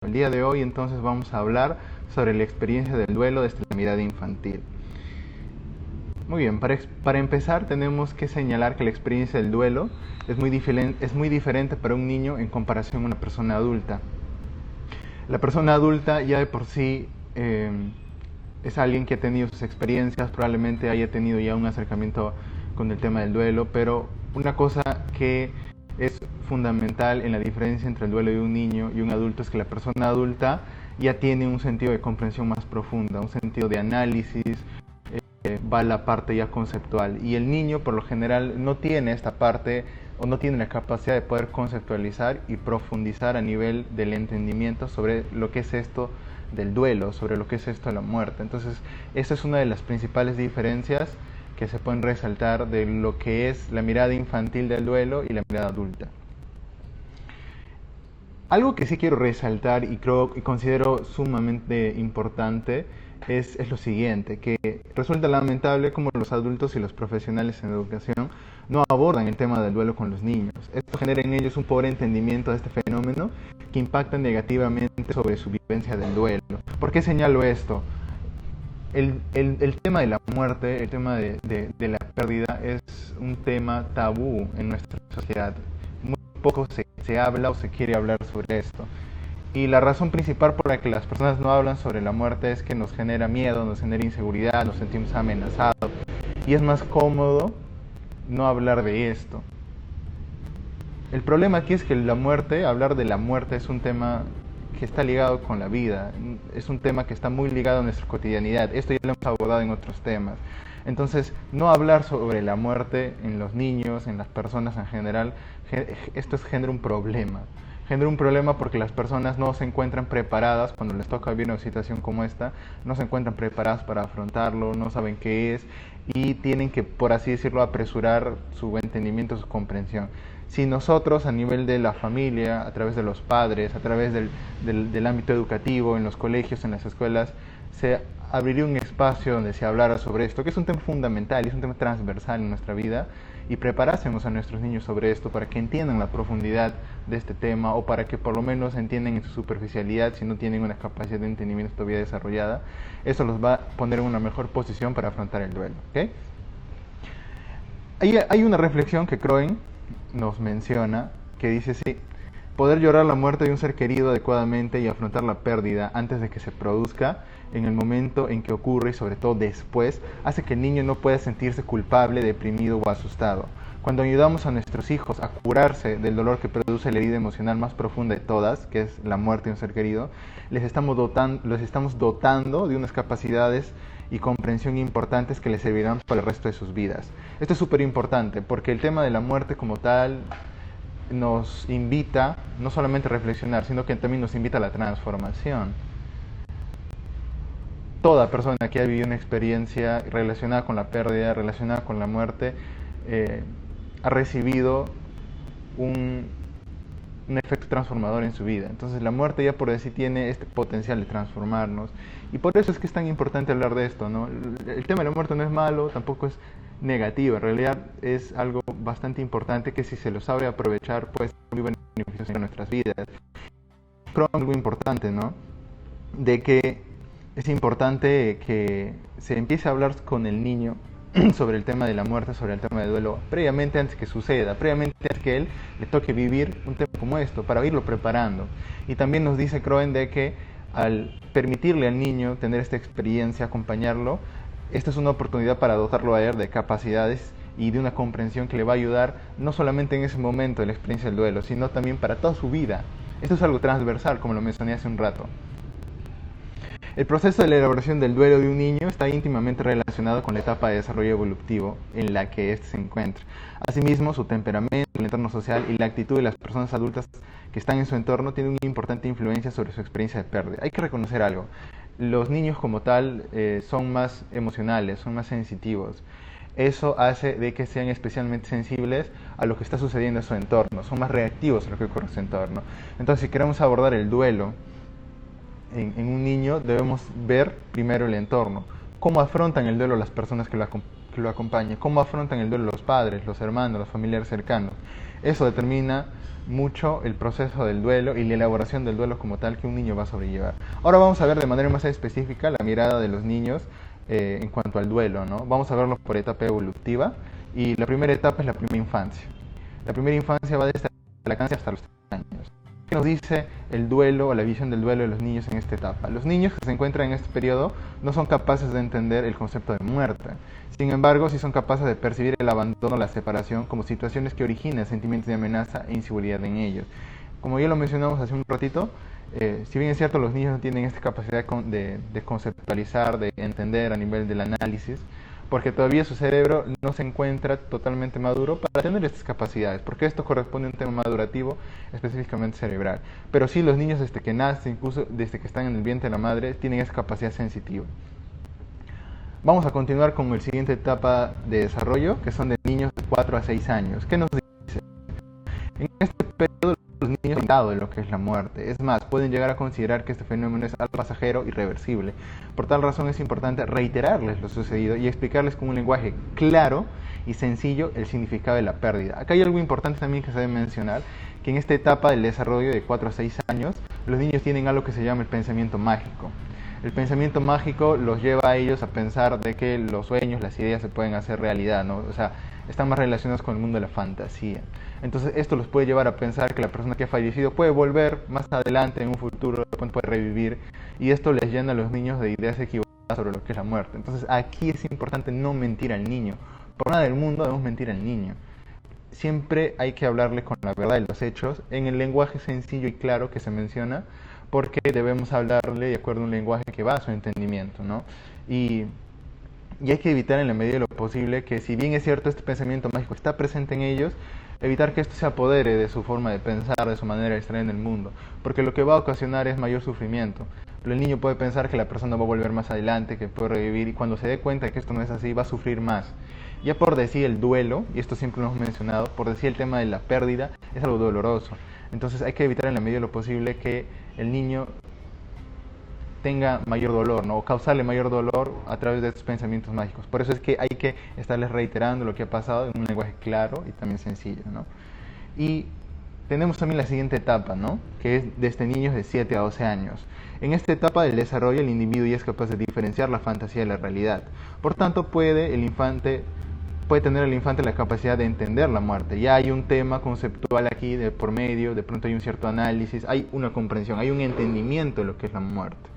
El día de hoy entonces vamos a hablar sobre la experiencia del duelo desde la mirada infantil. Muy bien, para empezar tenemos que señalar que la experiencia del duelo es muy diferente para un niño en comparación a una persona adulta. La persona adulta ya de por sí es alguien que ha tenido sus experiencias, probablemente haya tenido ya un acercamiento con el tema del duelo, pero una cosa que es fundamental en la diferencia entre el duelo de un niño y un adulto es que la persona adulta ya tiene un sentido de comprensión más profunda, un sentido de análisis, va la parte ya conceptual, y el niño por lo general no tiene esta parte o no tiene la capacidad de poder conceptualizar y profundizar a nivel del entendimiento sobre lo que es esto del duelo, sobre lo que es esto de la muerte. Entonces esa es una de las principales diferencias que se pueden resaltar de lo que es la mirada infantil del duelo y la mirada adulta. Algo que sí quiero resaltar y creo y considero sumamente importante es lo siguiente, que resulta lamentable como los adultos y los profesionales en educación no abordan el tema del duelo con los niños. Esto genera en ellos un pobre entendimiento de este fenómeno que impacta negativamente sobre su vivencia del duelo. ¿Por qué señalo esto? El tema de la muerte, el tema de la pérdida es un tema tabú en nuestra sociedad. Muy poco se habla o se quiere hablar sobre esto. Y la razón principal por la que las personas no hablan sobre la muerte es que nos genera miedo, nos genera inseguridad, nos sentimos amenazados. Y es más cómodo no hablar de esto. El problema aquí es que hablar de la muerte es un tema que está ligado con la vida, es un tema que está muy ligado a nuestra cotidianidad. Esto ya lo hemos abordado en otros temas. Entonces, no hablar sobre la muerte en los niños, en las personas en general, esto genera un problema. Genera un problema porque las personas no se encuentran preparadas cuando les toca vivir una situación como esta, no se encuentran preparadas para afrontarlo, no saben qué es y tienen que, por así decirlo, apresurar su entendimiento, su comprensión. Si nosotros a nivel de la familia, a través de los padres, a través del ámbito educativo, en los colegios, en las escuelas, se abriría un espacio donde se hablara sobre esto, que es un tema fundamental, es un tema transversal en nuestra vida, y preparásemos a nuestros niños sobre esto para que entiendan la profundidad de este tema o para que por lo menos entiendan en su superficialidad si no tienen una capacidad de entendimiento todavía desarrollada. Eso los va a poner en una mejor posición para afrontar el duelo. ¿Okay? Hay una reflexión que Croen nos menciona que dice sí, poder llorar la muerte de un ser querido adecuadamente y afrontar la pérdida antes de que se produzca, en el momento en que ocurre y sobre todo después, hace que el niño no pueda sentirse culpable, deprimido o asustado. Cuando ayudamos a nuestros hijos a curarse del dolor que produce la herida emocional más profunda de todas, que es la muerte de un ser querido, les estamos dotando de unas capacidades y comprensión importantes que les servirán para el resto de sus vidas. Esto es súper importante porque el tema de la muerte como tal nos invita no solamente a reflexionar, sino que también nos invita a la transformación. Toda persona que ha vivido una experiencia relacionada con la pérdida, relacionada con la muerte, ha recibido un efecto transformador en su vida. Entonces la muerte ya por sí tiene este potencial de transformarnos. Y por eso es que es tan importante hablar de esto, ¿no? El tema de la muerte no es malo, tampoco es negativo. En realidad es algo bastante importante que si se lo sabe aprovechar puede ser muy beneficioso en nuestras vidas. Pero algo importante, ¿no? De que es importante que se empiece a hablar con el niño sobre el tema de la muerte, sobre el tema del duelo, previamente antes que suceda, previamente antes que él le toque vivir un tema como esto, para irlo preparando. Y también nos dice Croen de que al permitirle al niño tener esta experiencia, acompañarlo, esta es una oportunidad para dotarlo a él de capacidades y de una comprensión que le va a ayudar no solamente en ese momento de la experiencia del duelo, sino también para toda su vida. Esto es algo transversal, como lo mencioné hace un rato. El proceso de la elaboración del duelo de un niño está íntimamente relacionado con la etapa de desarrollo evolutivo en la que éste se encuentra. Asimismo, su temperamento, el entorno social y la actitud de las personas adultas que están en su entorno tienen una importante influencia sobre su experiencia de pérdida. Hay que reconocer algo. Los niños como tal son más emocionales, son más sensitivos. Eso hace de que sean especialmente sensibles a lo que está sucediendo en su entorno, son más reactivos a lo que ocurre en su entorno. Entonces, si queremos abordar el duelo en un niño, debemos ver primero el entorno, cómo afrontan el duelo las personas que lo acompañan, cómo afrontan el duelo los padres, los hermanos, los familiares cercanos. Eso determina mucho el proceso del duelo y la elaboración del duelo como tal que un niño va a sobrellevar. Ahora vamos a ver de manera más específica la mirada de los niños en cuanto al duelo, ¿no? Vamos a verlo por etapa evolutiva y la primera etapa es la primera infancia. La primera infancia va desde la infancia hasta los 3 años. ¿Qué nos dice el duelo o la visión del duelo de los niños en esta etapa? Los niños que se encuentran en este periodo no son capaces de entender el concepto de muerte. Sin embargo, sí son capaces de percibir el abandono o la separación como situaciones que originan sentimientos de amenaza e inseguridad en ellos. Como ya lo mencionamos hace un ratito, si bien es cierto los niños no tienen esta capacidad de conceptualizar, de entender a nivel del análisis, porque todavía su cerebro no se encuentra totalmente maduro para tener estas capacidades, porque esto corresponde a un tema madurativo específicamente cerebral. Pero sí, los niños desde que nacen, incluso desde que están en el vientre de la madre, tienen esa capacidad sensitiva. Vamos a continuar con la siguiente etapa de desarrollo, que son de niños de 4 a 6 años. ¿Qué nos dice? En este periodo los niños han dado de lo que es la muerte. Es más, pueden llegar a considerar que este fenómeno es algo pasajero y reversible. Por tal razón es importante reiterarles lo sucedido y explicarles con un lenguaje claro y sencillo el significado de la pérdida. Acá hay algo importante también que se debe mencionar, que en esta etapa del desarrollo de 4 a 6 años, los niños tienen algo que se llama el pensamiento mágico. El pensamiento mágico los lleva a ellos a pensar de que los sueños, las ideas se pueden hacer realidad, ¿no? O sea, están más relacionados con el mundo de la fantasía. Entonces esto los puede llevar a pensar que la persona que ha fallecido puede volver más adelante, en un futuro, puede revivir, y esto les llena a los niños de ideas equivocadas sobre lo que es la muerte. Entonces aquí es importante no mentir al niño. Por nada del mundo debemos mentir al niño. Siempre hay que hablarle con la verdad de los hechos, en el lenguaje sencillo y claro que se menciona, porque debemos hablarle de acuerdo a un lenguaje que va a su entendimiento, ¿no? Y hay que evitar en la medida de lo posible que, si bien es cierto este pensamiento mágico está presente en ellos, evitar que esto se apodere de su forma de pensar, de su manera de estar en el mundo, porque lo que va a ocasionar es mayor sufrimiento. Pero el niño puede pensar que la persona va a volver más adelante, que puede revivir, y cuando se dé cuenta de que esto no es así, va a sufrir más. Ya por decir el duelo, y esto siempre lo hemos mencionado, por decir el tema de la pérdida, es algo doloroso. Entonces hay que evitar en la medida de lo posible que el niño tenga mayor dolor, ¿no? O causarle mayor dolor a través de estos pensamientos mágicos. Por eso es que hay que estarles reiterando lo que ha pasado en un lenguaje claro y también sencillo, ¿no? Y tenemos también la siguiente etapa, ¿no? Que es desde niños de 7 a 12 años. En esta etapa del desarrollo el individuo ya es capaz de diferenciar la fantasía de la realidad. Por tanto, puede tener el infante la capacidad de entender la muerte. Ya hay un tema conceptual aquí de por medio, de pronto hay un cierto análisis, hay una comprensión, hay un entendimiento de lo que es la muerte,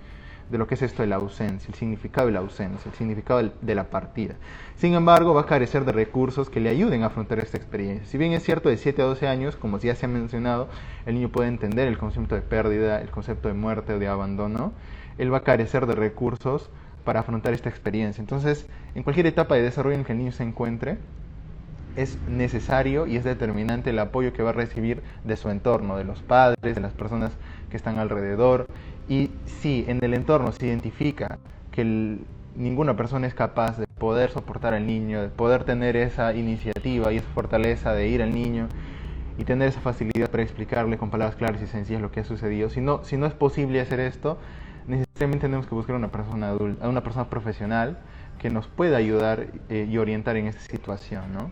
de lo que es esto de la ausencia, el significado de la ausencia, el significado de la partida. Sin embargo, va a carecer de recursos que le ayuden a afrontar esta experiencia. Si bien es cierto, de 7 a 12 años, como ya se ha mencionado, el niño puede entender el concepto de pérdida, el concepto de muerte o de abandono, él va a carecer de recursos para afrontar esta experiencia. Entonces, en cualquier etapa de desarrollo en que el niño se encuentre, es necesario y es determinante el apoyo que va a recibir de su entorno, de los padres, de las personas que están alrededor. Y si en el entorno se identifica que ninguna persona es capaz de poder soportar al niño, de poder tener esa iniciativa y esa fortaleza de ir al niño y tener esa facilidad para explicarle con palabras claras y sencillas lo que ha sucedido, si no es posible hacer esto, necesariamente tenemos que buscar una persona adulta, una persona profesional que nos pueda ayudar y orientar en esta situación, ¿no?